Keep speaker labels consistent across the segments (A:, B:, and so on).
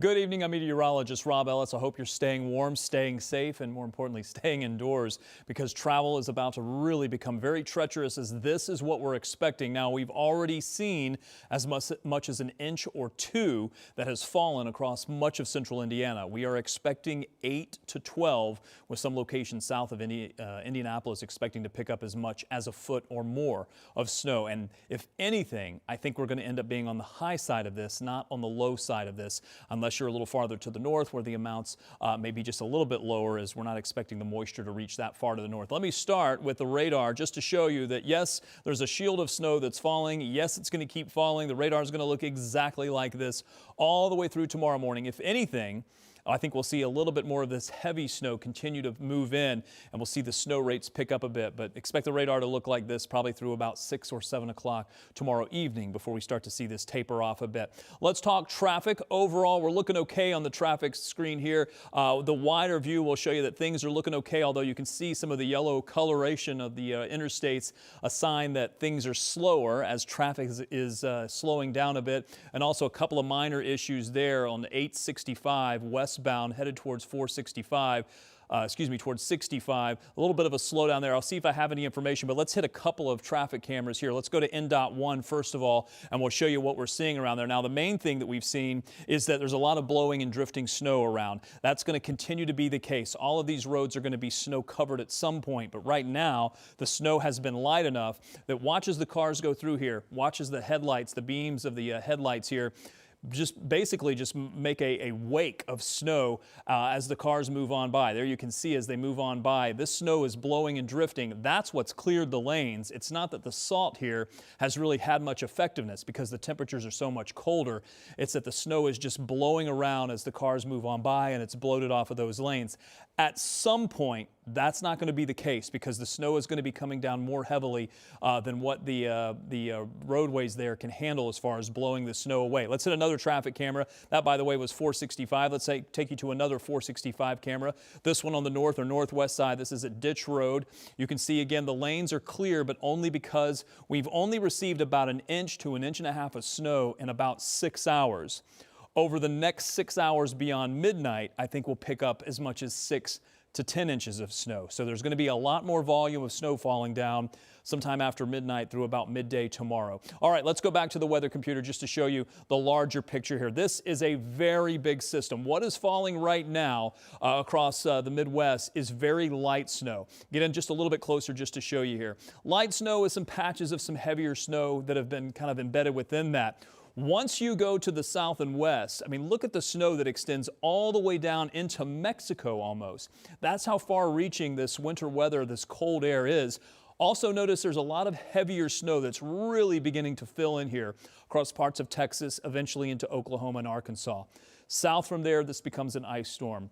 A: Good evening, I'm meteorologist Robb Ellis. I hope you're staying warm, staying safe, and more importantly, staying indoors because travel is about to really become very treacherous as this is what we're expecting. Now, we've already seen as much as an inch or two that has fallen across much of central Indiana. We are expecting 8 to 12 with some locations south of Indianapolis expecting to pick up as much as a foot or more of snow. And if anything, I think we're going to end up being on the high side of this, not on the low side of this, unless you're a little farther to the north where the amounts may be just a little bit lower as we're not expecting the moisture to reach that far to the north. Let me start with the radar just to show you that yes, there's a shield of snow that's falling. Yes, it's going to keep falling. The radar is going to look exactly like this all the way through tomorrow morning. If anything, I think we'll see a little bit more of this heavy snow continue to move in, and we'll see the snow rates pick up a bit. But expect the radar to look like this probably through about 6 or 7 o'clock tomorrow evening before we start to see this taper off a bit. Let's talk traffic. Overall, we're looking okay on the traffic screen here. The wider view will show you that things are looking okay, although you can see some of the yellow coloration of the interstates, a sign that things are slower as traffic is slowing down a bit, and also a couple of minor issues there on 865 westbound headed towards 465. Towards 65. A little bit of a slowdown there. I'll see if I have any information, but let's hit a couple of traffic cameras here. Let's go to NDOT1 first of all, and we'll show you what we're seeing around there. Now, the main thing that we've seen is that there's a lot of blowing and drifting snow around. That's going to continue to be the case. All of these roads are going to be snow covered at some point, but right now the snow has been light enough that watch as the cars go through here, watch as the headlights, the beams of the headlights here, just make a wake of snow as the cars move on by. There you can see as they move on by, this snow is blowing and drifting. That's what's cleared the lanes. It's not that the salt here has really had much effectiveness because the temperatures are so much colder. It's that the snow is just blowing around as the cars move on by and it's bloated off of those lanes. At some point, that's not going to be the case because the snow is going to be coming down more heavily than what the roadways there can handle as far as blowing the snow away. Let's hit another traffic camera. That, by the way, was 465. Let's take you to another 465 camera. This one on the north or northwest side. This is at Ditch Road. You can see again the lanes are clear, but only because we've only received about an inch to an inch and a half of snow in about 6 hours. Over the next 6 hours beyond midnight, I think we'll pick up as much as 6 to 10 inches of snow. So there's going to be a lot more volume of snow falling down sometime after midnight through about midday tomorrow. All right, let's go back to the weather computer just to show you the larger picture here. This is a very big system. What is falling right now across the Midwest is very light snow. Get in just a little bit closer just to show you here. Light snow with some patches of some heavier snow that have been kind of embedded within that. Once you go to the south and west, I mean, look at the snow that extends all the way down into Mexico almost. That's how far reaching this winter weather, this cold air is. Also notice there's a lot of heavier snow that's really beginning to fill in here across parts of Texas, eventually into Oklahoma and Arkansas. South from there, this becomes an ice storm.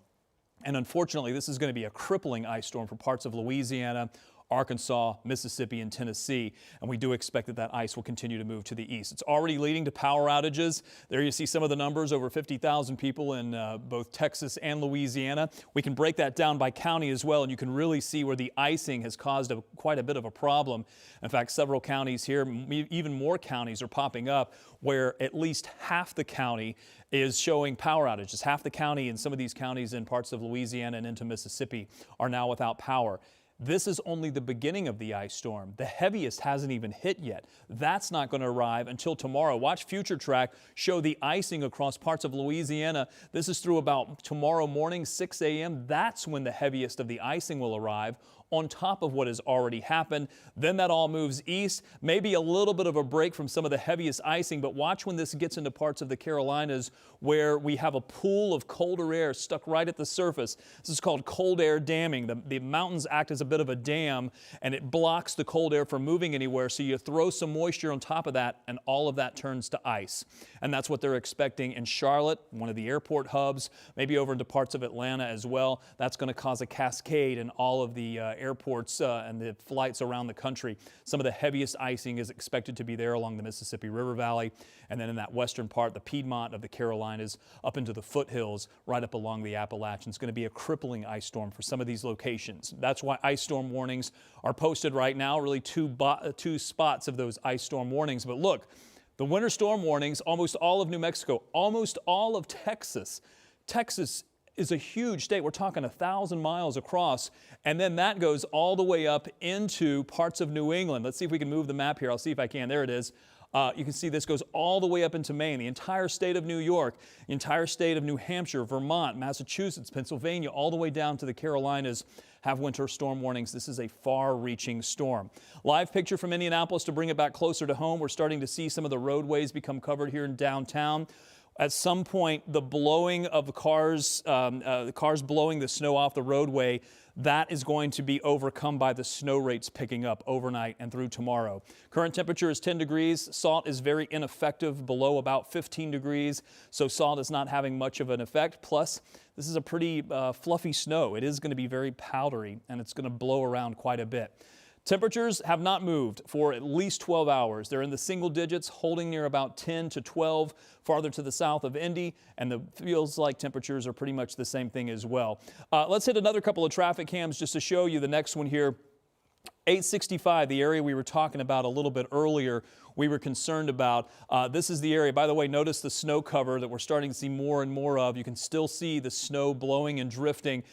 A: And unfortunately, this is going to be a crippling ice storm for parts of Louisiana, Arkansas, Mississippi, and Tennessee, and we do expect that that ice will continue to move to the east. It's already leading to power outages. There you see some of the numbers, over 50,000 people in both Texas and Louisiana. We can break that down by county as well, and you can really see where the icing has caused quite a bit of a problem. In fact, several counties here, even more counties are popping up where at least half the county is showing power outages. Half the county in some of these counties in parts of Louisiana and into Mississippi are now without power. This is only the beginning of the ice storm. The heaviest hasn't even hit yet. That's not going to arrive until tomorrow. Watch Future Track show the icing across parts of Louisiana. This is through about tomorrow morning, 6 a.m. That's when the heaviest of the icing will arrive on top of what has already happened. Then that all moves east. Maybe a little bit of a break from some of the heaviest icing, but watch when this gets into parts of the Carolinas where we have a pool of colder air stuck right at the surface. This is called cold air damming. The mountains act as a bit of a dam, and it blocks the cold air from moving anywhere. So you throw some moisture on top of that, and all of that turns to ice. And that's what they're expecting in Charlotte, one of the airport hubs, maybe over into parts of Atlanta as well. That's going to cause a cascade in all of the airports and the flights around the country. Some of the heaviest icing is expected to be there along the Mississippi River Valley, and then in that western part, the Piedmont of the Carolinas, up into the foothills, right up along the Appalachians. It's going to be a crippling ice storm for some of these locations. That's why ice storm warnings are posted right now, really two spots of those ice storm warnings. But look, The winter storm warnings, almost all of New Mexico, almost all of Texas. Texas is a huge state. We're talking 1,000 miles across, and then that goes all the way up into parts of New England. Let's see if we can move the map here. I'll see if I can. There it is. You can see this goes all the way up into Maine, the entire state of New York, the entire state of New Hampshire, Vermont, Massachusetts, Pennsylvania, all the way down to the Carolinas have winter storm warnings. This is a far-reaching storm. Live picture from Indianapolis to bring it back closer to home. We're starting to see some of the roadways become covered here in downtown. At some point, the blowing of the cars blowing the snow off the roadway, that is going to be overcome by the snow rates picking up overnight and through tomorrow. Current temperature is 10 degrees. Salt is very ineffective, below about 15 degrees, so salt is not having much of an effect. Plus, this is a pretty fluffy snow. It is going to be very powdery, and it's going to blow around quite a bit. Temperatures have not moved for at least 12 hours. They're in the single digits, holding near about 10 to 12 farther to the south of Indy, and the feels like temperatures are pretty much the same thing as well. Let's hit another couple of traffic cams just to show you the next one here. 865, the area we were talking about a little bit earlier, we were concerned about. This is the area. By the way, notice the snow cover that we're starting to see more and more of. You can still see the snow blowing and drifting.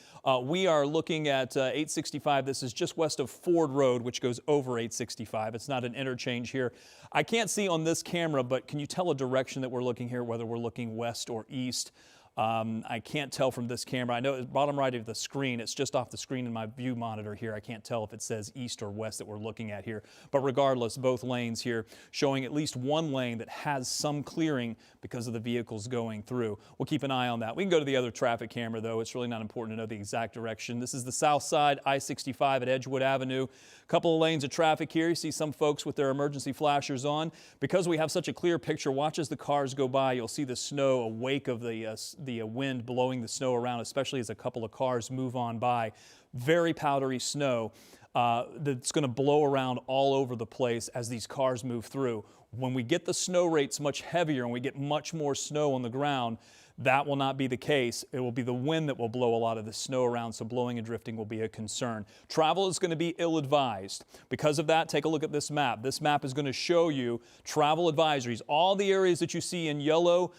A: We are looking at 865. This is just west of Ford Road, which goes over 865. It's not an interchange here. I can't see on this camera, but can you tell a direction that we're looking here, whether we're looking west or east? I can't tell from this camera. I know it's bottom right of the screen. It's just off the screen in my view monitor here. I can't tell if it says east or west that we're looking at here. But regardless, both lanes here showing at least one lane that has some clearing because of the vehicles going through. We'll keep an eye on that. We can go to the other traffic camera, though. It's really not important to know the exact direction. This is the south side, I-65 at Edgewood Avenue. A couple of lanes of traffic here. You see some folks with their emergency flashers on. Because we have such a clear picture, watch as the cars go by. You'll see the snow, a wake of the wind blowing the snow around, especially as a couple of cars move on by. Very powdery snow that's going to blow around all over the place as these cars move through. When we get the snow rates much heavier and we get much more snow on the ground, that will not be the case. It will be the wind that will blow a lot of the snow around, so blowing and drifting will be a concern. Travel is going to be ill-advised. Because of that, take a look at this map. This map is going to show you travel advisories. All the areas that you see in yellow,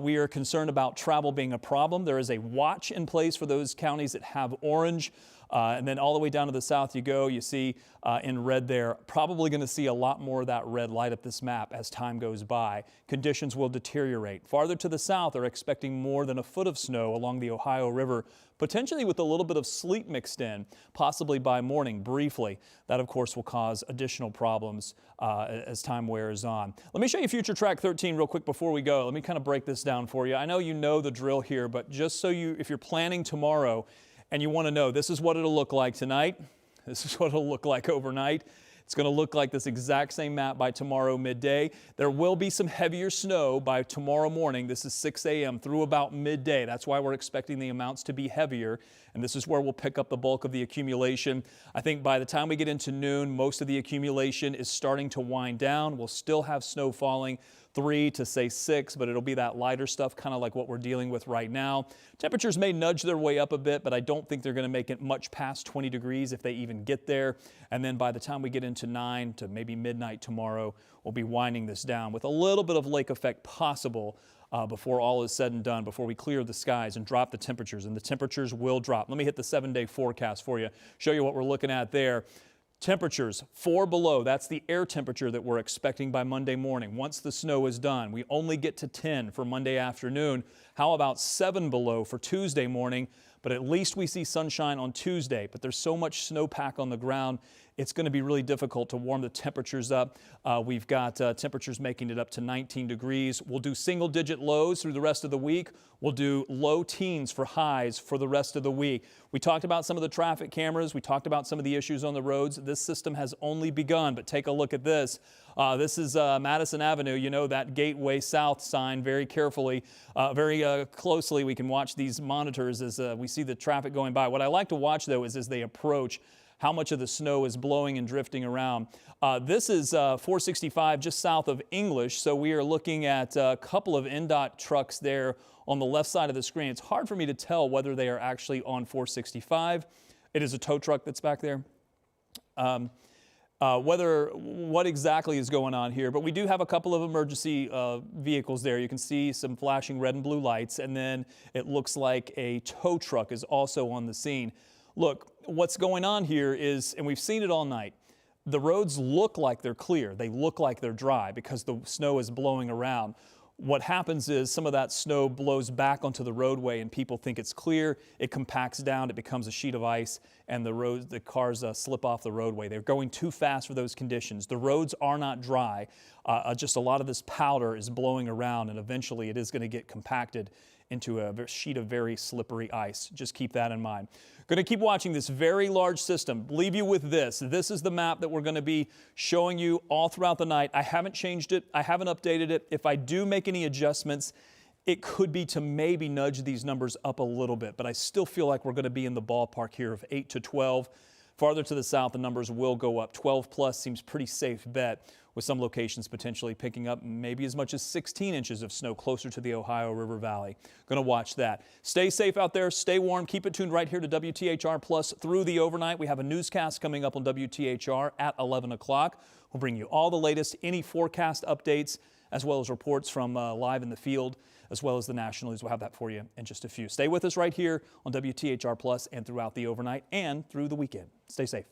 A: we are concerned about travel being a problem. There is a watch in place for those counties that have orange. And then all the way down to the south you go, you see in red there. Probably going to see a lot more of that red light up this map as time goes by. Conditions will deteriorate. Farther to the south, they're expecting more than a foot of snow along the Ohio River, potentially with a little bit of sleet mixed in, possibly by morning briefly. That, of course, will cause additional problems as time wears on. Let me show you Future Track 13 real quick before we go. Let me kind of break this down for you. I know you know the drill here, but just so if you're planning tomorrow, and you want to know, this is what it'll look like tonight. This is what it'll look like overnight. It's going to look like this exact same map by tomorrow midday. There will be some heavier snow by tomorrow morning. This is 6 a.m. through about midday. That's why we're expecting the amounts to be heavier. And this is where we'll pick up the bulk of the accumulation. I think by the time we get into noon, most of the accumulation is starting to wind down. We'll still have snow falling 3 to say 6, but it'll be that lighter stuff, kind of like what we're dealing with right now. Temperatures may nudge their way up a bit, but I don't think they're going to make it much past 20 degrees if they even get there. And then by the time we get into 9 to maybe midnight tomorrow, we'll be winding this down with a little bit of lake effect possible before all is said and done, before we clear the skies and drop the temperatures. And the temperatures will drop. Let me hit the 7-day forecast for you, show you what we're looking at there. Temperatures 4 below, that's the air temperature that we're expecting by Monday morning. Once the snow is done, we only get to 10 for Monday afternoon. How about 7 below for Tuesday morning? But at least we see sunshine on Tuesday. But there's so much snowpack on the ground, it's going to be really difficult to warm the temperatures up. We've got temperatures making it up to 19 degrees. We'll do single-digit lows through the rest of the week. We'll do low teens for highs for the rest of the week. We talked about some of the traffic cameras. We talked about some of the issues on the roads. This system has only begun, but take a look at this. This is Madison Avenue. You know that Gateway South sign very carefully, very closely. We can watch these monitors as we see the traffic going by. What I like to watch, though, is as they approach, how much of the snow is blowing and drifting around. This is 465 just south of English, so we are looking at a couple of NDOT trucks there on the left side of the screen. It's hard for me to tell whether they are actually on 465. It is a tow truck that's back there. What exactly is going on here, but we do have a couple of emergency vehicles there. You can see some flashing red and blue lights, and then it looks like a tow truck is also on the scene. Look, what's going on here is, and we've seen it all night, the roads look like they're clear. They look like they're dry because the snow is blowing around. What happens is some of that snow blows back onto the roadway and people think it's clear. It compacts down, it becomes a sheet of ice, and the cars slip off the roadway. They're going too fast for those conditions. The roads are not dry. Just a lot of this powder is blowing around, and eventually it is going to get compacted into a sheet of very slippery ice. Just keep that in mind. Going to keep watching this very large system. Leave you with this. This is the map that we're going to be showing you all throughout the night. I haven't changed it. I haven't updated it. If I do make any adjustments, it could be to maybe nudge these numbers up a little bit, but I still feel like we're going to be in the ballpark here of 8 to 12. Farther to the south, the numbers will go up. 12 plus seems pretty safe bet, with some locations potentially picking up maybe as much as 16 inches of snow closer to the Ohio River Valley. Going to watch that. Stay safe out there. Stay warm. Keep it tuned right here to WTHR Plus through the overnight. We have a newscast coming up on WTHR at 11 o'clock. We'll bring you all the latest, any forecast updates, as well as reports from live in the field, as well as the national news. We'll have that for you in just a few. Stay with us right here on WTHR Plus and throughout the overnight and through the weekend. Stay safe.